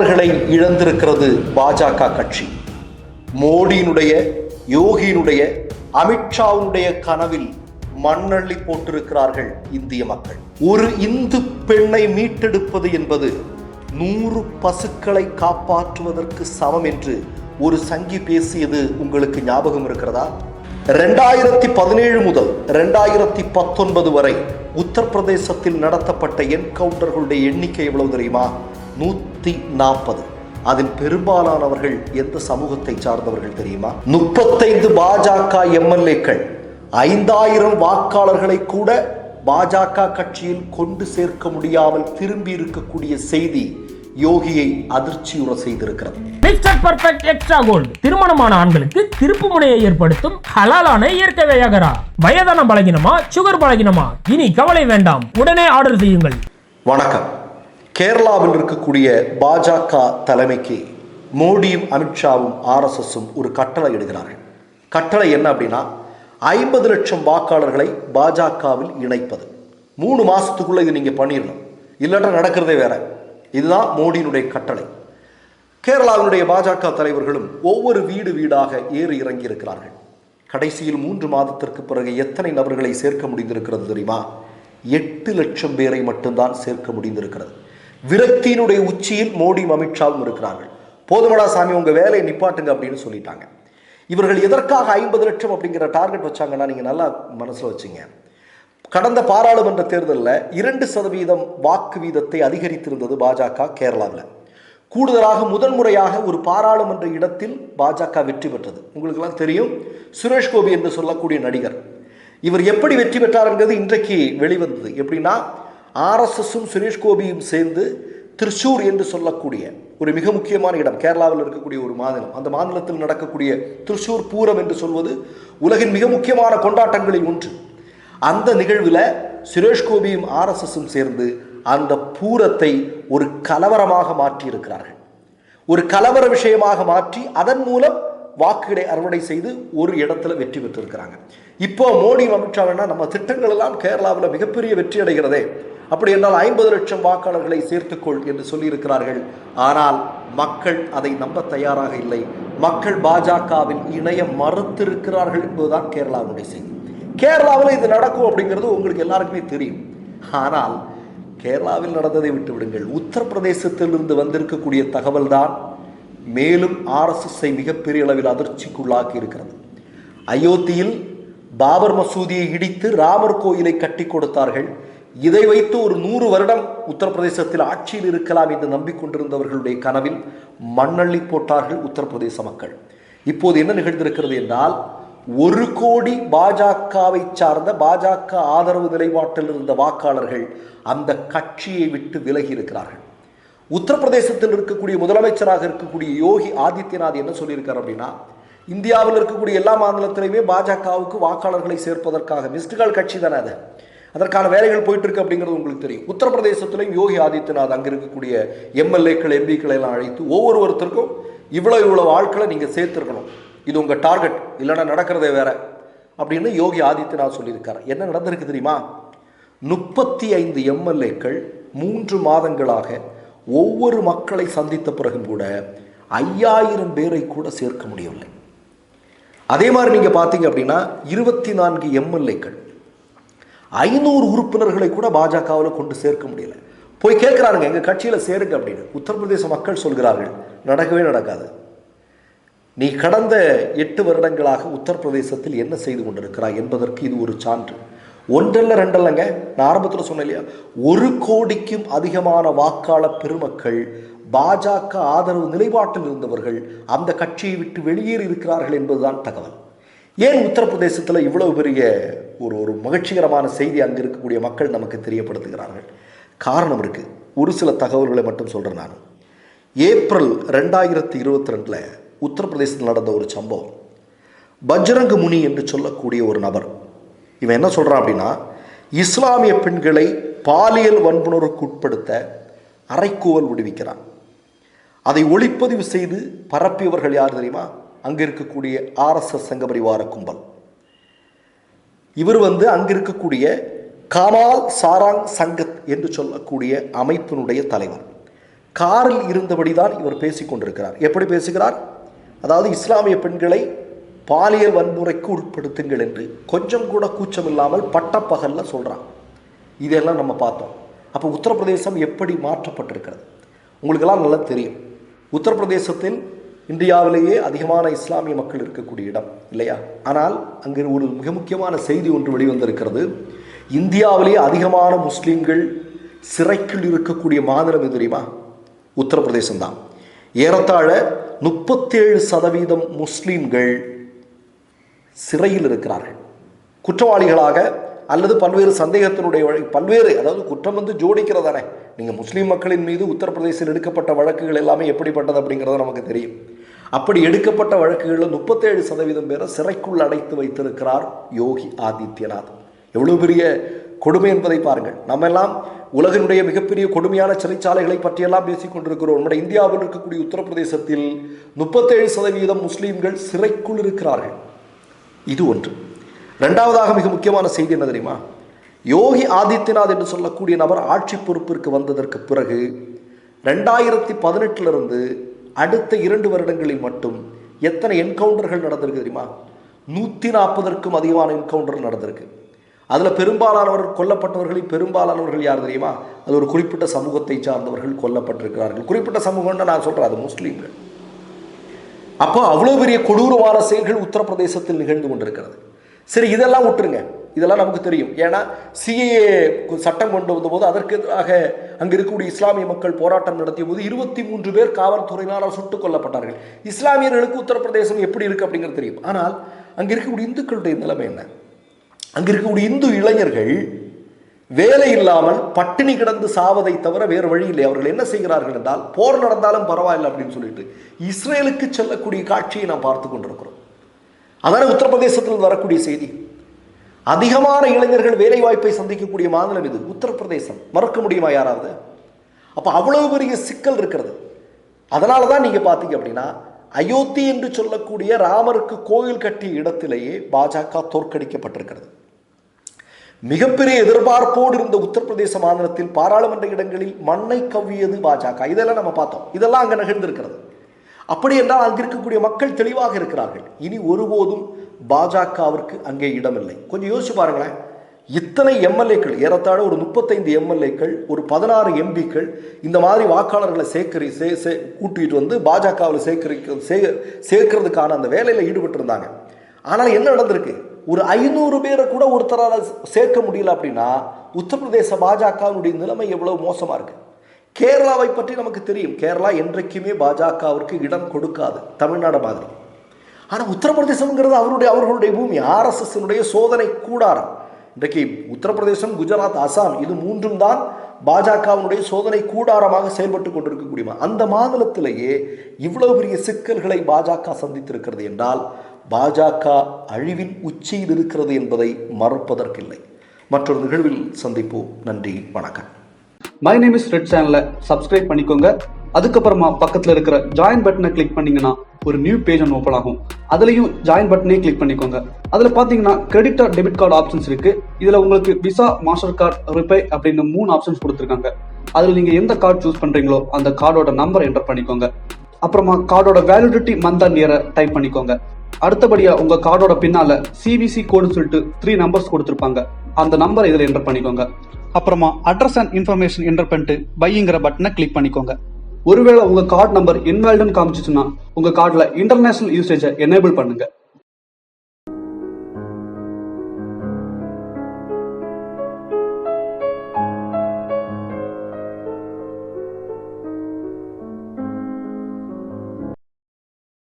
வாக்காளர்களை இழந்திருக்கிறது பாஜக கட்சி. மோடியினுடைய, யோகியினுடைய, அமித்ஷாவுடைய கனவில் மண்ணள்ளி போட்டிருக்கிறார்கள் இந்திய மக்கள். ஒரு இந்து பெண்ணை மீட்டெடுப்பது என்பது 100 பசுக்களை காப்பாற்றுவதற்கு சமம் என்று ஒரு சங்கி பேசியது உங்களுக்கு ஞாபகம் இருக்கிறதா? 2017 முதல் 2019 வரை உத்தரப்பிரதேசத்தில் நடத்தப்பட்ட என்கவுண்டர்களுடைய எண்ணிக்கை எவ்வளவு தெரியுமா? 140. அதில் பெரும்பாலானவர்கள் எந்த சமூகத்தை சார்ந்தவர்கள் தெரியுமா? 35 பாஜக எம்எல்ஏக்கள் 5000 வாக்காளர்களை கூட பாஜக கட்சியில் கொண்டு சேர்க்க முடியாமல் திரும்பி இருக்கக்கூடிய செய்தி யோகியை அதிர்ச்சியுற செய்திருக்கிறது. திருமணமான ஆண்களுக்கு திருப்பு முனையை ஏற்படுத்தும் ஹலாலான இயற்கை வியாகரா. வயதான பலகினமா, சுகர் பலகினமா, இனி கவலை வேண்டாம், உடனே ஆர்டர் செய்யுங்கள். வணக்கம். கேரளாவில் இருக்கக்கூடிய பாஜக தலைமைக்கு மோடியும் அமித்ஷாவும் RSSம் ஒரு கட்டளை இடுகிறார்கள். கட்டளை என்ன அப்படின்னா, 50 லட்சம் வாக்காளர்களை பாஜகவில் இணைப்பது. 3 மாசத்துக்குள்ள இது நீங்க பண்ணிடணும், இல்லாட்டா நடக்கிறதே வேற. இதுதான் மோடியினுடைய கட்டளை. கேரளாவினுடைய பாஜக தலைவர்களும் ஒவ்வொரு வீடு வீடாக ஏறி இறங்கி இருக்கிறார்கள். கடைசியில் 3 மாதத்திற்கு பிறகு எத்தனை நபர்களை சேர்க்க முடிந்திருக்கிறது தெரியுமா? 8 லட்சம் பேரை மட்டும்தான் சேர்க்க முடிந்திருக்கிறது. விரக்தியினுடைய உச்சியில் மோடியும் அமித்ஷாவும் இருக்கிறார்கள். போதுமடா சாமி, உங்க வேலையை நிப்பாட்டுங்க அப்படின்னு சொல்லிட்டாங்க. இவர்கள் எதற்காக 50 லட்சம் அப்படிங்கிற டார்கெட் வச்சாங்கன்னா நீங்க நல்லா மனசுல வச்சுங்க. கடந்த பாராளுமன்ற தேர்தலில் 2% வாக்கு வீதத்தை அதிகரித்திருந்தது பாஜக கேரளாவில். கூடுதலாக முதன்முறையாக ஒரு பாராளுமன்ற இடத்தில் பாஜக வெற்றி பெற்றது. உங்களுக்கெல்லாம் தெரியும், சுரேஷ் கோபி என்று சொல்லக்கூடிய நடிகர். இவர் எப்படி வெற்றி பெற்றார்ங்கிறது இன்றைக்கு வெளிவந்தது. எப்படின்னா, RSSம் சுரேஷ் கோபியும் சேர்ந்து திருச்சூர் என்று சொல்லக்கூடிய ஒரு மிக முக்கியமான இடம், கேரளாவில் இருக்கக்கூடிய ஒரு மாநிலம், அந்த மாநிலத்தில் நடக்கக்கூடிய திருச்சூர் பூரம் என்று சொல்வது உலகின் மிக முக்கியமான கொண்டாட்டங்களில் ஒன்று. அந்த நிகழ்வில் சுரேஷ் கோபியும் RSSம் சேர்ந்து அந்த பூரத்தை ஒரு கலவரமாக மாற்றி இருக்கிறார்கள். ஒரு கலவர விஷயமாக மாற்றி அதன் மூலம் வாக்குகளை அறுவடை செய்து ஒரு இடத்துல வெற்றி பெற்றிருக்கிறாங்க. இப்போ மோடி அமித்ஷா வேணா நம்ம திட்டங்கள் எல்லாம் கேரளாவில் மிகப்பெரிய வெற்றி அடைகிறதே, அப்படி என்றால் 50 லட்சம் வாக்காளர்களை சேர்த்துக்கொள் என்று சொல்லியிருக்கிறார்கள். ஆனால் மக்கள் அதை நம்ப தயாராக இல்லை. மக்கள் பாஜகவில் இணைய மறுத்திருக்கிறார்கள் என்பதுதான் கேரளாவுடைய செய்தி. கேரளாவில் இது நடக்கும் அப்படிங்கிறது உங்களுக்கு எல்லாருக்குமே தெரியும். ஆனால் கேரளாவில் நடந்ததை விட்டு விடுங்கள். உத்தரப்பிரதேசத்திலிருந்து வந்திருக்கக்கூடிய தகவல் தான் மேலும் RSSஐ மிகப்பெரிய அளவில் அதிர்ச்சிக்குள்ளாக்கி இருக்கிறது. அயோத்தியில் பாபர் மசூதியை இடித்து ராமர் கோயிலை கட்டி கொடுத்தார்கள். இதை வைத்து ஒரு 100 வருடம் உத்தரப்பிரதேசத்தில் ஆட்சியில் இருக்கலாம் என்று நம்பிக்கொண்டிருந்தவர்களுடைய கனவில் மண்ணள்ளி போட்டார்கள் உத்தரப்பிரதேச மக்கள். இப்போது என்ன நிகழ்ந்திருக்கிறது என்றால், 1 கோடி பாஜகவை சார்ந்த, பாஜக ஆதரவு நிலைப்பாட்டில் இருந்த வாக்காளர்கள் அந்த கட்சியை விட்டு விலகி இருக்கிறார்கள். உத்தரப்பிரதேசத்தில் இருக்கக்கூடிய முதலமைச்சராக இருக்கக்கூடிய யோகி ஆதித்யநாத் என்ன சொல்லியிருக்கார் அப்படின்னா, இந்தியாவில் இருக்கக்கூடிய எல்லா மாநிலத்திலையுமே பாஜகவுக்கு வாக்காளர்களை சேர்ப்பதற்காக மிஸ்டுகால் கட்சி தானே அது, அதற்கான வேலைகள் போயிட்டு இருக்கு அப்படிங்கிறது உங்களுக்கு தெரியும். உத்தரப்பிரதேசத்திலையும் யோகி ஆதித்யநாத் அங்கே இருக்கக்கூடிய எம்எல்ஏக்கள், எம்பிக்களை எல்லாம் அழைத்து ஒவ்வொருத்தருக்கும் இவ்வளவு ஆட்களை நீங்கள் சேர்த்துருக்கணும், இது உங்கள் டார்கெட், இல்லைன்னா நடக்கிறதே வேற அப்படின்னு யோகி ஆதித்யநாத் சொல்லியிருக்காரு. என்ன நடந்திருக்கு தெரியுமா? 35 எம்எல்ஏக்கள் 3 மாதங்களாக ஒவ்வொரு மக்களை சந்தித்த பிறகும் கூட 5000 பேரை கூட சேர்க்க முடியவில்லை. அதே மாதிரி நீங்க பார்த்தீங்க அப்படின்னா 24 எம்எல்ஏக்கள் 500 உறுப்பினர்களை கூட பாஜகவில் கொண்டு சேர்க்க முடியல. போய் கேட்கிறாங்க, எங்க கட்சியில சேருங்க அப்படின்னு. உத்தரப்பிரதேச மக்கள் சொல்கிறார்கள், நடக்கவே நடக்காது. நீ கடந்த 8 வருடங்களாக உத்தரப்பிரதேசத்தில் என்ன செய்து கொண்டிருக்கிறாய் என்பதற்கு இது ஒரு சான்று. 1 இல்ல 2 இல்லைங்க, நான் ஆரம்பத்தில் சொன்னேன் இல்லையா, 1 கோடிக்கும் அதிகமான வாக்காளர் பெருமக்கள், பாஜக ஆதரவு நிலைப்பாட்டில் இருந்தவர்கள் அந்த கட்சியை விட்டு வெளியேறி இருக்கிறார்கள் என்பதுதான் தகவல். ஏன் உத்தரப்பிரதேசத்தில் இவ்வளவு பெரிய ஒரு மகிழ்ச்சிகரமான செய்தி அங்கே இருக்கக்கூடிய மக்கள் நமக்கு தெரியப்படுத்துகிறார்கள்? காரணம் இருக்கு. ஒரு சில தகவல்களை மட்டும் சொல்றேன். நான் ஏப்ரல் 2022 உத்தரப்பிரதேசத்தில் நடந்த ஒரு சம்பவம். பஜ்ரங் முனி என்று சொல்லக்கூடிய ஒரு நபர், இவன் என்ன சொல்றான் அப்படின்னா, இஸ்லாமிய பெண்களை பாலியல் வன்புணர்வுக்கு உட்படுத்த அறைக்கூவல் விடுவிக்கிறான். அதை ஒளிப்பதிவு செய்து பரப்பியவர்கள் யார் தெரியுமா? அங்க இருக்கக்கூடிய RSS சங்கபரிவார கும்பல். இவர் அங்க இருக்கக்கூடிய கமால் சாராங் சங்கத் என்று சொல்லக்கூடிய அமைப்பினுடைய தலைவர். காரில் இருந்தபடிதான் இவர் பேசிக் கொண்டிருக்கிறார். எப்படி பேசுகிறார்? அதாவது இஸ்லாமிய பெண்களை பாலியல் வன்முறைக்கு உட்படுத்துங்கள் என்று கொஞ்சம் கூட கூச்சம் இல்லாமல் பட்டப்பகல்ல சொல்றான். இதெல்லாம் நம்ம பார்த்தோம். அப்போ உத்தரப்பிரதேசம் எப்படி மாற்றப்பட்டிருக்கிறது உங்களுக்கெல்லாம் நல்லா தெரியும். உத்தரப்பிரதேசத்தில் இந்தியாவிலேயே அதிகமான இஸ்லாமிய மக்கள் இருக்கக்கூடிய இடம் இல்லையா? ஆனால் அங்கு ஒரு மிக முக்கியமான செய்தி ஒன்று வெளிவந்திருக்கிறது. இந்தியாவிலேயே அதிகமான முஸ்லீம்கள் சிறைக்குள் இருக்கக்கூடிய மாநிலம் எது தெரியுமா? உத்தரப்பிரதேசம் தான். ஏறத்தாழ 37% முஸ்லீம்கள் சிறையில் இருக்கிறார்கள், குற்றவாளிகளாக அல்லது பல்வேறு சந்தேகத்தினுடைய பல்வேறு, அதாவது குற்றம் ஜோடிக்கிறதானே. நீங்கள் முஸ்லீம் மக்களின் மீது உத்தரப்பிரதேசத்தில் எடுக்கப்பட்ட வழக்குகள் எல்லாமே எப்படிப்பட்டது அப்படிங்கிறது நமக்கு தெரியும். அப்படி எடுக்கப்பட்ட வழக்குகளில் 37% பேரை சிறைக்குள் அடைத்து வைத்திருக்கிறார் யோகி ஆதித்யநாத். எவ்வளவு பெரிய கொடுமை என்பதை பாருங்கள். நம்ம எல்லாம் உலகினுடைய மிகப்பெரிய கொடுமையான சிறைச்சாலைகளை பற்றியெல்லாம் பேசிக் கொண்டிருக்கிறோம். நம்முடைய இந்தியாவில் இருக்கக்கூடிய உத்தரப்பிரதேசத்தில் 37% முஸ்லீம்கள் சிறைக்குள் இருக்கிறார்கள். இது ஒன்று. இரண்டாவதாக மிக முக்கியமான செய்தி என்ன தெரியுமா? யோகி ஆதித்யநாத் என்று சொல்லக்கூடிய நபர் ஆட்சி பொறுப்பிற்கு வந்ததற்கு பிறகு 2018 அடுத்த 2 வருடங்களில் மட்டும் எத்தனை என்கவுண்டர்கள் நடந்திருக்கு தெரியுமா? 140க்கும் அதிகமான என்கவுண்டர்கள் நடந்திருக்கு. அதில் பெரும்பாலானவர்கள் கொல்லப்பட்டவர்களில் பெரும்பாலானவர்கள் யார் தெரியுமா? அது ஒரு குறிப்பிட்ட சமூகத்தை சார்ந்தவர்கள் கொல்லப்பட்டிருக்கிறார்கள். குறிப்பிட்ட சமூகம்னு நான் சொல்கிறேன், அது முஸ்லீம்கள். அப்போ அவ்வளோ பெரிய கொடூரமான செயல்கள் உத்தரப்பிரதேசத்தில் நிகழ்ந்து கொண்டிருக்கிறது. சரி, இதெல்லாம் விட்டுருங்க, இதெல்லாம் நமக்கு தெரியும். ஏன்னா சிஏஏ சட்டம் கொண்டு வந்தபோது அதற்கு எதிராக அங்கே இருக்கக்கூடிய இஸ்லாமிய மக்கள் போராட்டம் நடத்திய போது 23 பேர் காவல்துறையினால் சுட்டுக் கொல்லப்பட்டார்கள். இஸ்லாமியர்களுக்கு உத்தரப்பிரதேசம் எப்படி இருக்கு அப்படிங்கிறது தெரியும். ஆனால் அங்கே இருக்கக்கூடிய இந்துக்களுடைய நிலைமை என்ன? அங்கே இருக்கக்கூடிய இந்து இளைஞர்கள் வேலை இல்லாமல் பட்டினி கிடந்து சாவதை தவிர வேறு வழி இல்லை. அவர்கள் என்ன செய்கிறார்கள் என்றால், போர் நடந்தாலும் பரவாயில்லை அப்படின்னு சொல்லிட்டு இஸ்ரேலுக்கு செல்லக்கூடிய காட்சியை நாம் பார்த்து கொண்டிருக்கிறோம். அதான உத்தரப்பிரதேசத்தில் வரக்கூடிய செய்தி. அதிகமான இளைஞர்கள் வேலை வாய்ப்பை சந்திக்கக்கூடிய மாநிலம் இது உத்தரப்பிரதேசம். மறக்க முடியுமா யாராவது? அப்போ அவ்வளவு பெரிய சிக்கல் இருக்கிறது. அதனால தான் நீங்கள் பார்த்தீங்க அப்படின்னா, அயோத்தி என்று சொல்லக்கூடிய ராமருக்கு கோயில் கட்டிய இடத்திலேயே பாஜக தோற்கடிக்கப்பட்டிருக்கிறது. மிகப்பெரிய எதிர்பார்ப்போடு இருந்த உத்தரப்பிரதேச மாநிலத்தில் பாராளுமன்ற இடங்களில் மண்ணை கவ்வியது பாஜக. இதெல்லாம் நம்ம பார்த்தோம். இதெல்லாம் அங்கே நிகழ்ந்திருக்கிறது. அப்படி என்றால் அங்கு இருக்கக்கூடிய மக்கள் தெளிவாக இருக்கிறார்கள். இனி ஒருபோதும் பாஜகவிற்கு அங்கே இடமில்லை. கொஞ்சம் யோசிச்சு பாருங்களேன். இத்தனை எம்எல்ஏக்கள், ஏறத்தாழ ஒரு 35 எம்எல்ஏக்கள், ஒரு 16 எம்பிக்கள் இந்த மாதிரி வாக்காளர்களை கூட்டிகிட்டு பாஜகவில் சேர்க்கறதுக்கான அந்த வேலையில் ஈடுபட்டிருந்தாங்க. ஆனால் என்ன நடந்திருக்கு? ஒரு 500 பேரை கூட ஒருத்தரால் சேர்க்க முடியல அப்படின்னா உத்தரப்பிரதேச பாஜகவுடைய நிலைமை எவ்வளவு மோசமா இருக்கு. கேரளாவை பற்றி நமக்கு தெரியும். கேரளா என்றைக்குமே பாஜகவிற்கு இடம் கொடுக்காது, தமிழ்நாடு மாதிரி. ஆனால் உத்தரப்பிரதேசம்ங்கிறது அவர்களுடைய பூமி, ஆர்எஸ்எஸ்னுடைய சோதனை கூடாரம். இன்றைக்கு உத்தரப்பிரதேசம், குஜராத், அசாம் இது 3ம் தான் பாஜகவினுடைய சோதனை கூடாரமாக செயல்பட்டு கொண்டிருக்கக்கூடிய அந்த மாநிலத்திலேயே இவ்வளவு பெரிய சிக்கல்களை பாஜக சந்தித்திருக்கிறது என்றால் பாஜக அழிவின் உச்சியில் இருக்கிறது என்பதை மறுப்பதற்கில்லை. மற்றொரு நிகழ்வில் சந்திப்போம். நன்றி, வணக்கம். மை நேம் இஸ் ரெட் சேனலை சப்ஸ்கிரைப் பண்ணிக்கோங்க. அதுக்கப்புறமா பக்கத்தில் இருக்கிற ஜாயின் பட்டனை கிளிக் பண்ணீங்கன்னா ஒரு நியூ பேஜ் ஒன்று ஓப்பன் ஆகும். அதுலயும் ஜாயின் பட்டனே கிளிக் பண்ணிக்கோங்க. அதுல பாத்தீங்கன்னா credit R debit card options இருக்கு. இதுல உங்களுக்கு விசா, மாஸ்டர் கார்டு, ரிப்பே அப்படின்னு 3 ஆப்ஷன்ஸ் கொடுத்துருக்காங்க. அதுல நீங்க எந்த கார்டு சூஸ் பண்றீங்களோ அந்த கார்டோட நம்பர் என்டர் பண்ணிக்கோங்க. அப்புறமா கார்டோட வேலிடிட்டி மந்த் அண்ட் இயரை டைப் பண்ணிக்கோங்க. அடுத்தபடியா உங்க கார்டோட பின்னால சிவிசி கோடுன்னு சொல்லிட்டு 3 நம்பர்ஸ் கொடுத்துருப்பாங்க. அந்த நம்பர் இதுல என்டர் பண்ணிக்கோங்க. அப்புறமா அட்ரஸ் அண்ட் இன்ஃபர்மேஷன் என்டர் பண்ணிட்டு பைங்கிற பட்டனை கிளிக் பண்ணிக்கோங்க. ஒருவேளை உங்க கார்டு நம்பர் இன்வாலிட்னு காமிச்சிச்சுன்னா உங்க கார்டுல இன்டர்நேஷனல் யூசேஜை எனேபிள் பண்ணுங்க.